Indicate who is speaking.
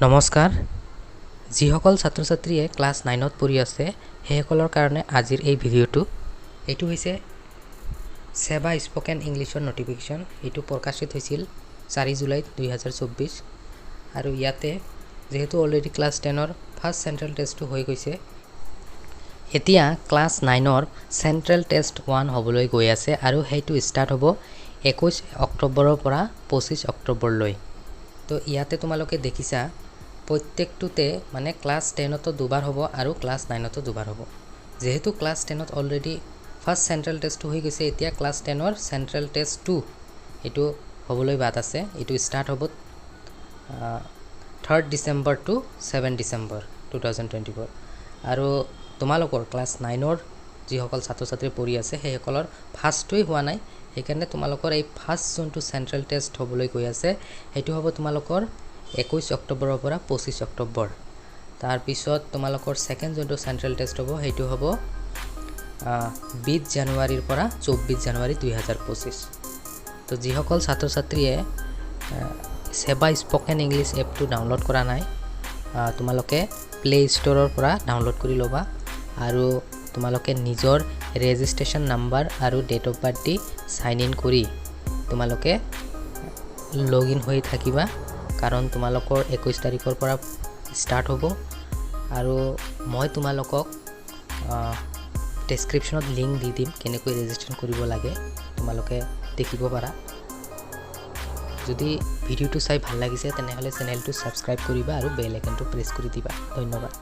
Speaker 1: নমস্কাৰ যিসকল ছাত্ৰ ছাত্ৰীয়ে ক্লাছ 9ত পঢ়ি আছে সেইসকলৰ কাৰণে আজিৰ এই ভিডিঅ'টো এইটো হৈছে সেবা স্পোকেন ইংলিছৰ নটিফিকেশ্যন এইটো প্ৰকাশিত হৈছিল 4 জুলাই 2024 আৰু ইয়াতে যেহেতু অলৰেডি ক্লাছ 10ৰ ফাৰ্ষ্ট চেন্ট্ৰেল টেষ্টটো হৈ গৈছে এতিয়া ক্লাছ 9ৰ চেন্ট্ৰেল টেষ্ট 1 হ'বলৈ গৈ আছে আৰু সেইটো ষ্টাৰ্ট হ'ব 21 অক্টোবৰৰ পৰা 25 অক্টোবৰলৈ তো ইয়াতে তোমালোকে দেখিছা প্ৰত্যেকটোতে মানে ক্লাছ 10ত দুবাৰ হ'ব আৰু ক্লাছ 9ত দুবাৰ হ'ব যেহেতু ক্লাছ 10ত অলৰেডি ফাৰ্ষ্ট চেন্ট্ৰেল টেষ্টটো হৈ গৈছে এতিয়া ক্লাছ 10ৰ চেন্ট্ৰেল টেষ্ট 2 এটো হ'বলৈ বাদ আছে এটো ষ্টাৰ্ট হ'ব 3rd ডিসেম্বৰ টু 7 ডিসেম্বৰ 2024 আৰু তোমালোকৰ ক্লাছ 9ৰ যিসকল ছাত্ৰ ছাত্ৰী পঢ়ি আছে সেইসকলৰ ফাৰ্ষ্টটোই হোৱা নাই সেইকাৰণে তোমালোকৰ এই ফাৰ্ষ্ট যোনটো চেন্ট্ৰেল টেষ্ট হ'বলৈ গৈ আছে সেইটো হ'ব তোমালোকৰ 21 অক্টোবৰৰ পৰা 25 অক্টোবৰ তাৰ পিছত তোমালোকৰ সেকেন্ড যোনটো চেন্ট্ৰেল টেষ্ট হ'ব সেইটো হ'ব 20 জানুৱাৰীৰ পৰা 24 জানুৱাৰী 2025 তো যিসকল ছাত্ৰ ছাত্ৰীয়ে সেবা স্পোকেন ইংলিছ এপটো ডাউনলোড কৰা নাই তোমালোকে প্লে ষ্টৰৰ পৰা ডাউনলোড কৰি ল'বা আৰু তোমালোকে নিজৰ ৰেজিষ্ট্ৰেচন নাম্বাৰ আৰু ডেট অফ বাৰ্থ দি সাইন ইন কৰি তোমালোকে লগইন হৈ থাকিবা কাৰণ তোমালোকৰ 21 তাৰিখৰ পৰা ষ্টাৰ্ট হ'ব আৰু মই তোমালোকক ডেসক্ৰিপচনত লিংক দি দিম কেনেকৈ ৰেজিষ্ট্ৰেচন কৰিব লাগে তোমালোকে দেখিব পাৰা যদি ভিডিঅ'টো চাই ভাল লাগিছে তেনেহলে চেনেলটো সাবস্ক্ৰাইব কৰিবা আৰু বেল আইকনটো প্ৰেছ কৰি দিবা ধন্যবাদ